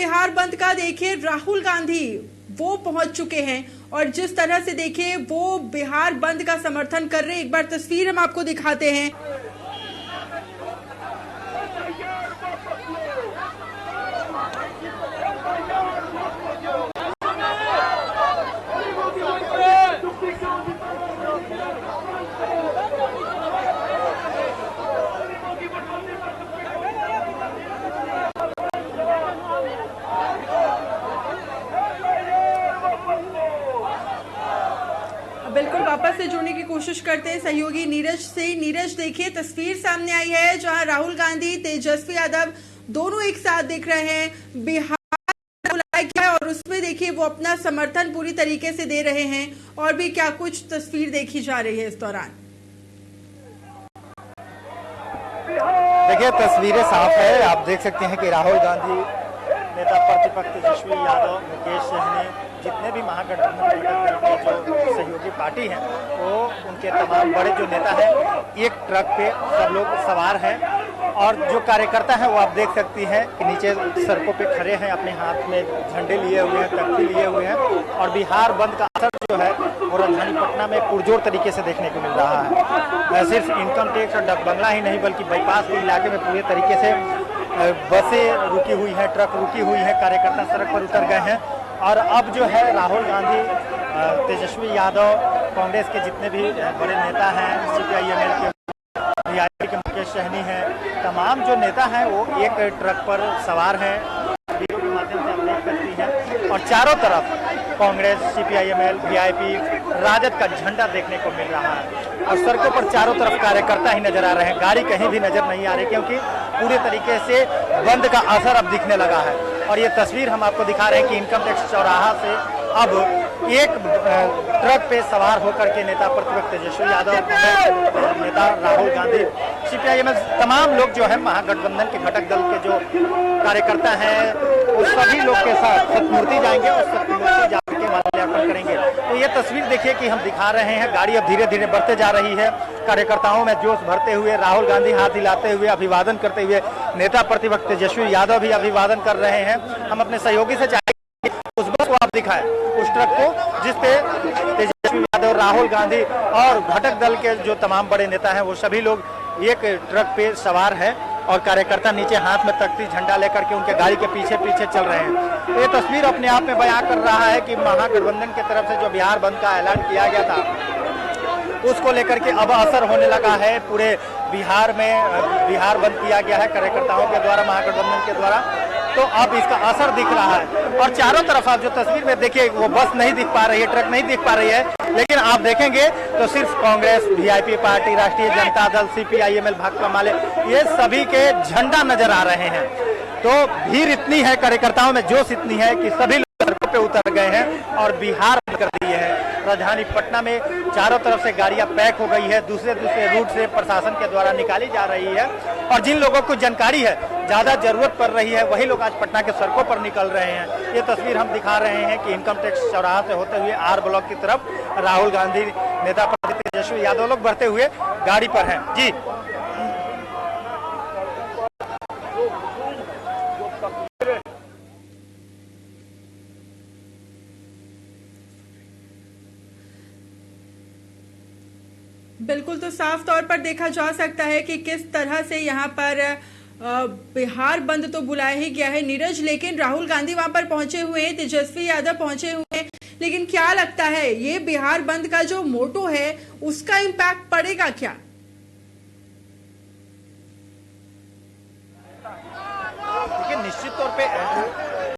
बिहार बंद का देखिए राहुल गांधी वो पहुंच चुके हैं और जिस तरह से देखिए वो बिहार बंद का समर्थन कर रहे हैं। एक बार तस्वीर हम आपको दिखाते हैं। बिल्कुल वापस से जुड़ने की कोशिश करते हैं सहयोगी नीरज से। नीरज देखिए तस्वीर सामने आई है जहां राहुल गांधी तेजस्वी यादव दोनों एक साथ दिख रहे हैं। बिहार बुलाया गया और उसमें देखिए वो अपना समर्थन पूरी तरीके से दे रहे हैं और भी क्या कुछ तस्वीर देखी जा रही है इस दौरान। देखिए तस्वीरें साफ है, आप देख सकते हैं कि राहुल गांधी, नेता प्रतिपक्ष तेजस्वी यादव, मुकेश सहनी, जितने भी महागठबंधन घटक दल के जो सहयोगी पार्टी हैं वो उनके तमाम बड़े जो नेता हैं एक ट्रक पे सब लोग सवार हैं और जो कार्यकर्ता हैं वो आप देख सकती हैं कि नीचे सड़कों पे खड़े हैं, अपने हाथ में झंडे लिए हुए हैं, तख्ती लिए हुए हैं और बिहार बंद का असर जो है वो राजधानी पटना में पुरजोर तरीके से देखने को मिल रहा है। सिर्फ इनकम टैक्स और डाक बंगला ही नहीं बल्कि बाईपास के इलाके में पूरे तरीके से बसें रुकी हुई हैं, ट्रक रुकी हुई हैं, कार्यकर्ता सड़क पर उतर गए हैं और अब जो है राहुल गांधी, तेजस्वी यादव, कांग्रेस के जितने भी बड़े नेता हैं, CPI-ML के वीआईपी के मुकेश सहनी हैं, तमाम जो नेता हैं वो एक ट्रक पर सवार हैं, वीडियो के माध्यम से आप देख सकती हैं और चारों तरफ कांग्रेस, CPI-ML, वीआईपी, राजद का झंडा देखने को मिल रहा है और सड़कों पर चारों तरफ कार्यकर्ता ही नजर आ रहे हैं, गाड़ी कहीं भी नजर नहीं आ रही क्योंकि पूरे तरीके से बंद का असर अब दिखने लगा है। और ये तस्वीर हम आपको दिखा रहे हैं कि इनकम टैक्स चौराहा से अब एक ट्रक पे सवार होकर के नेता प्रतिपक्ष तेजस्वी यादव, नेता राहुल गांधी, CPI-ML, तमाम लोग जो है महागठबंधन के घटक दल के जो कार्यकर्ता हैं वो सभी लोग के साथ सतमूर्ति जाएंगे और सतमूर्ति जाकर माल्यार्पण करेंगे। तो ये तस्वीर देखिए कि हम दिखा रहे हैं, गाड़ी अब धीरे धीरे बढ़ते जा रही है, कार्यकर्ताओं में जोश भरते हुए राहुल गांधी हाथ हिलाते हुए अभिवादन करते हुए, नेता प्रतिपक्ष तेजस्वी यादव भी अभिवादन कर रहे हैं। हम अपने सहयोगी से चाहेंगे उस बस को आप दिखाएं, उस ट्रक को जिस पे तेजस्वी यादव, राहुल गांधी और घटक दल के जो तमाम बड़े नेता हैं वो सभी लोग एक ट्रक पे सवार हैं और कार्यकर्ता नीचे हाथ में तख्ती झंडा लेकर के उनके गाड़ी के पीछे पीछे चल रहे हैं। ये तस्वीर अपने आप में बयां कर रहा है कि महागठबंधन की तरफ से जो बिहार बंद का ऐलान किया गया था उसको लेकर के अब असर होने लगा है। पूरे बिहार में बिहार बंद किया गया है कार्यकर्ताओं के द्वारा, महागठबंधन के द्वारा, तो अब इसका असर दिख रहा है और चारों तरफ आप जो तस्वीर में देखिए वो बस नहीं दिख पा रही है, ट्रक नहीं दिख पा रही है, लेकिन आप देखेंगे तो सिर्फ कांग्रेस, वीआईपी पार्टी, राष्ट्रीय जनता दल, CPI-ML, भाकपा माले, ये सभी के झंडा नजर आ रहे हैं। तो भीड़ इतनी है, कार्यकर्ताओं में जोश इतनी है कि सभी लोग सड़कों पे उतर गए हैं और बिहार बंद कर दिए हैं। राजधानी पटना में चारों तरफ से गाड़ियां पैक हो गई है, दूसरे रूट से प्रशासन के द्वारा निकाली जा रही है और जिन लोगों को जानकारी है, ज्यादा जरूरत पड़ रही है, वही लोग आज पटना के सड़कों पर निकल रहे हैं। ये तस्वीर हम दिखा रहे हैं कि इनकम टैक्स चौराहा से होते हुए R ब्लॉक की तरफ राहुल गांधी, नेता प्रतिपक्ष तेजस्वी यादव लोग बढ़ते हुए गाड़ी पर हैं। जी बिल्कुल, तो साफ तौर पर देखा जा सकता है कि किस तरह से यहाँ पर बिहार बंद तो बुलाया ही गया है नीरज, लेकिन राहुल गांधी वहां पर पहुंचे हुए हैं, तेजस्वी यादव पहुंचे हुए हैं, लेकिन क्या लगता है ये बिहार बंद का जो मोटो है उसका इम्पैक्ट पड़ेगा क्या? देखिए निश्चित तौर पे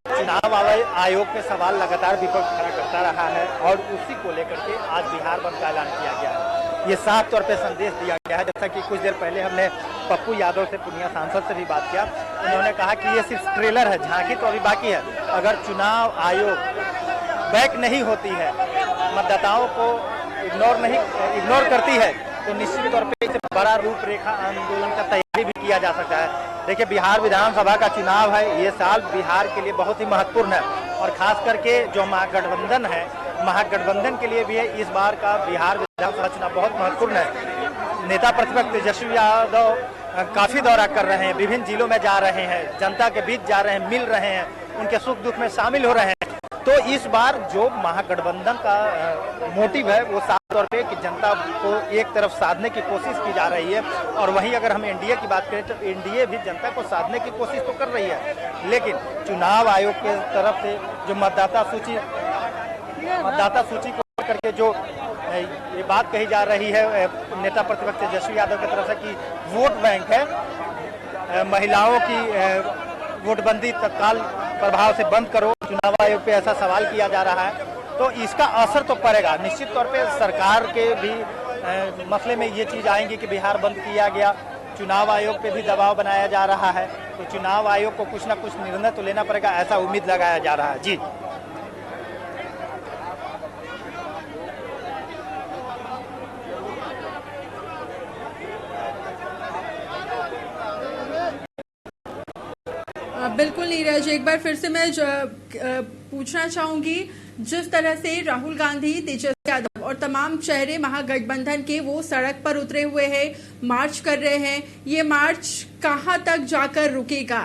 चुनाव आयोग पे सवाल लगातार विपक्ष खड़ा करता रहा है और उसी को लेकर के आज बिहार बंद का ऐलान किया गया है। ये साफ तौर पे संदेश दिया गया है, जैसा कि कुछ देर पहले हमने पप्पू यादव से, पूर्णिया सांसद से भी बात किया। उन्होंने कहा कि ये सिर्फ ट्रेलर है, झांकी तो अभी बाकी है। अगर चुनाव आयोग बैक नहीं होती है, मतदाताओं को इग्नोर करती है, तो निश्चित तौर पे इसे बड़ा रूपरेखा आंदोलन का तैयारी भी किया जा सकता है। देखिए बिहार विधानसभा का चुनाव है, ये साल बिहार के लिए बहुत ही महत्वपूर्ण है और खास करके जो महागठबंधन है, महागठबंधन के लिए भी इस बार का बिहार विधानसभा चुनाव बहुत महत्वपूर्ण है। नेता प्रतिपक्ष तेजस्वी यादव काफी दौरा कर रहे हैं, विभिन्न जिलों में जा रहे हैं, जनता के बीच जा रहे हैं, मिल रहे हैं उनके सुख दुख में शामिल हो रहे हैं। तो इस बार जो महागठबंधन का मोटिव है वो साफ तौर पे कि जनता को एक तरफ साधने की कोशिश की जा रही है, और वहीं अगर हम एनडीए की बात करें तो एनडीए भी जनता को साधने की कोशिश तो कर रही है, लेकिन चुनाव आयोग के तरफ से जो मतदाता सूची को करके जो ये बात कही जा रही है नेता प्रतिपक्ष तेजस्वी यादव की तरफ से कि वोट बैंक है, महिलाओं की वोटबंदी तत्काल प्रभाव से बंद करो, चुनाव आयोग पे ऐसा सवाल किया जा रहा है, तो इसका असर तो पड़ेगा निश्चित तौर पे। सरकार के भी मसले में ये चीज़ आएंगी कि बिहार बंद किया गया, चुनाव आयोग पे भी दबाव बनाया जा रहा है, तो चुनाव आयोग को कुछ ना कुछ निर्णय तो लेना पड़ेगा, ऐसा उम्मीद लगाया जा रहा है। जी बिल्कुल नीरज, एक बार फिर से मैं पूछना चाहूंगी, जिस तरह से राहुल गांधी, तेजस्वी यादव और तमाम चेहरे महागठबंधन के वो सड़क पर उतरे हुए हैं, मार्च कर रहे हैं, ये मार्च कहां तक जाकर रुकेगा?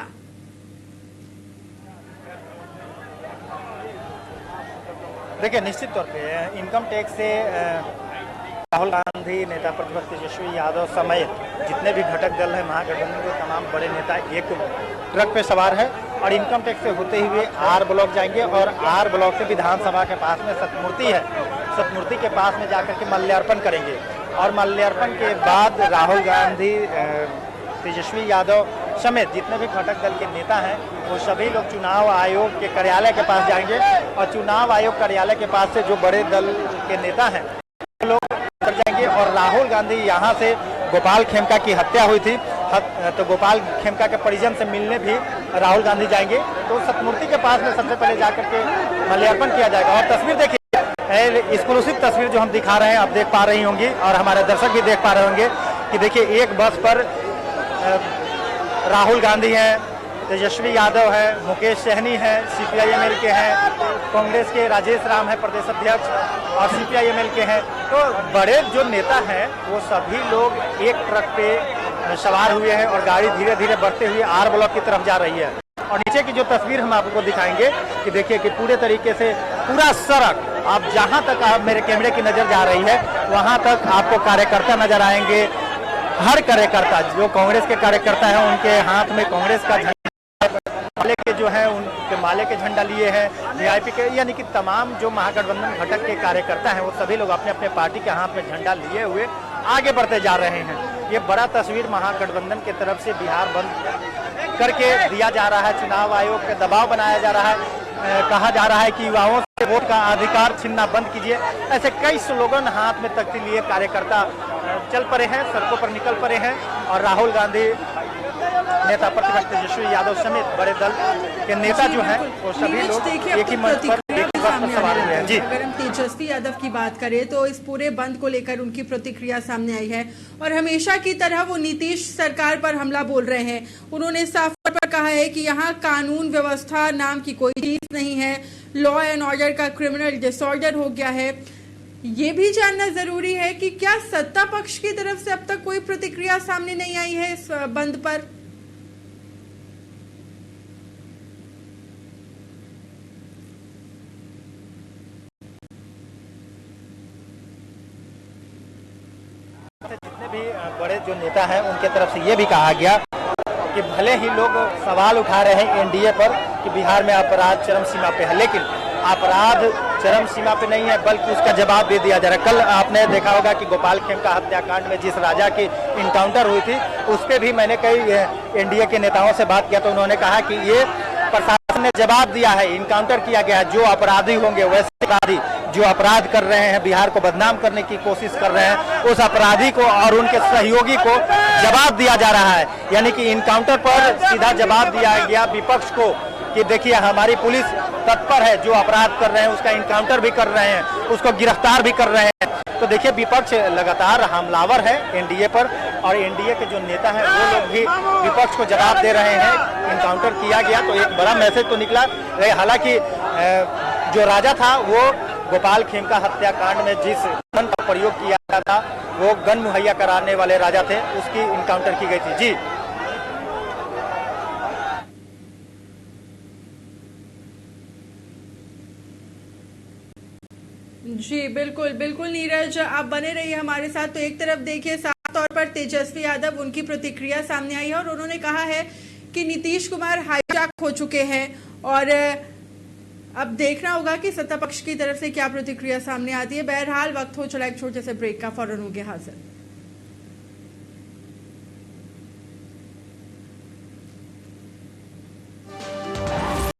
देखिए, निश्चित तौर पे इनकम टैक्स से राहुल गांधी, नेता प्रतिपक्ष तेजस्वी यादव समेत जितने भी घटक दल है महागठबंधन के तमाम बड़े नेता एक ट्रक पे सवार है और इनकम टैक्स से होते हुए आर ब्लॉक जाएंगे और आर ब्लॉक से विधानसभा के पास में सतमूर्ति है, सतमूर्ति के पास में जाकर के माल्यार्पण करेंगे और माल्यार्पण के बाद राहुल गांधी, तेजस्वी यादव समेत जितने भी घटक दल के नेता हैं वो सभी लोग चुनाव आयोग के कार्यालय के पास जाएंगे और चुनाव आयोग कार्यालय के पास से जो बड़े दल के नेता हैं वो लोग उतर जाएंगे और राहुल गांधी यहाँ से गोपाल खेमका की हत्या हुई थी तो गोपाल खेमका के परिजन से मिलने भी राहुल गांधी जाएंगे, तो सतमूर्ति के पास में सबसे पहले जाकर के माल्यार्पण किया जाएगा। और तस्वीर देखिए, एक्सक्लूसिव तस्वीर जो हम दिखा रहे हैं आप देख पा रही होंगी और हमारे दर्शक भी देख पा रहे होंगे कि देखिए एक बस पर राहुल गांधी हैं, तेजस्वी यादव है, मुकेश सहनी है, CPI-ML के हैं, कांग्रेस के राजेश राम है प्रदेश अध्यक्ष और CPI-ML के हैं, तो बड़े जो नेता हैं वो सभी लोग एक ट्रक पे सवार हुए हैं और गाड़ी धीरे धीरे बढ़ते हुए आर ब्लॉक की तरफ जा रही है। और नीचे की जो तस्वीर हम आपको दिखाएंगे कि देखिए कि पूरे तरीके से पूरा सड़क, आप जहां तक आप मेरे कैमरे की नजर जा रही है वहां तक आपको कार्यकर्ता नजर आएंगे। हर कार्यकर्ता, जो कांग्रेस के कार्यकर्ता हैं उनके हाथ में कांग्रेस का झंडा, माले के जो है उनके माले के झंडा लिए हैं, VIP के, यानी कि तमाम जो महागठबंधन घटक के कार्यकर्ता हैं वो सभी लोग अपने अपने पार्टी के हाथ में झंडा लिए हुए आगे बढ़ते जा रहे हैं। ये बड़ा तस्वीर महागठबंधन की तरफ से बिहार बंद करके दिया जा रहा है, चुनाव आयोग पे दबाव बनाया जा रहा है, कहा जा रहा है कि युवाओं से वोट का अधिकार छीनना बंद कीजिए। ऐसे कई स्लोगन हाथ में तख्ती लिए कार्यकर्ता चल पड़े हैं, सड़कों पर निकल पड़े हैं और राहुल गांधी, नेता प्रतिपक्ष तेजस्वी यादव समेत बड़े दल के नेता जो हैं वो सभी लोग एक ही मंच पर सवार हुए हैं। जी, अगर हम तेजस्वी यादव की बात करें तो इस पूरे बंद को लेकर उनकी प्रतिक्रिया सामने आई है और हमेशा की तरह वो नीतीश सरकार पर हमला बोल रहे हैं। उन्होंने साफ तौर पर कहा है कि यहाँ कानून व्यवस्था नाम की कोई चीज नहीं है, लॉ एंड ऑर्डर का क्रिमिनल डिसऑर्डर हो गया है। ये भी जानना जरूरी है कि क्या सत्ता पक्ष की तरफ से अब तक कोई प्रतिक्रिया सामने नहीं आई है इस बंद पर? जितने भी बड़े जो नेता हैं उनके तरफ से ये भी कहा गया कि भले ही लोग सवाल उठा रहे हैं एनडीए पर कि बिहार में अपराध चरम सीमा पे है, लेकिन अपराध चरम सीमा पे नहीं है बल्कि उसका जवाब दे दिया जा रहा है। कल आपने देखा होगा कि गोपाल खेमका हत्याकांड में जिस राजा की इनकाउंटर हुई थी उस पर भी मैंने कई एनडीए के नेताओं से बात किया तो उन्होंने कहा कि ये प्रशासन ने जवाब दिया है, इनकाउंटर किया गया है, जो अपराधी होंगे वैसे अपराधी जो अपराध कर रहे हैं, बिहार को बदनाम करने की कोशिश कर रहे हैं, उस अपराधी को और उनके सहयोगी को जवाब दिया जा रहा है। यानी कि इनकाउंटर पर सीधा जवाब दिया गया विपक्ष को कि देखिए हमारी पुलिस तत्पर है, जो अपराध कर रहे हैं उसका इनकाउंटर भी कर रहे हैं, उसको गिरफ्तार भी कर रहे हैं। तो देखिए विपक्ष लगातार हमलावर है एनडीए पर और एनडीए के जो नेता हैं वो लोग भी विपक्ष को जवाब दे रहे हैं। इनकाउंटर किया गया तो एक बड़ा मैसेज तो निकला, हालांकि जो राजा था वो गोपाल खेमका हत्याकांड में जिस गन का प्रयोग किया था वो गन मुहैया कराने वाले राजा थे, उसकी इनकाउंटर की गई थी। जी जी बिल्कुल बिल्कुल नीरज, आप बने रहिए हमारे साथ। तो एक तरफ देखिए साफ तौर पर तेजस्वी यादव, उनकी प्रतिक्रिया सामने आई है और उन्होंने कहा है कि नीतीश कुमार हाईजैक हो चुके हैं और अब देखना होगा कि सत्ता पक्ष की तरफ से क्या प्रतिक्रिया सामने आती है। बहरहाल वक्त हो चला एक छोटे से ब्रेक का, फौरन होंगे हाजिर।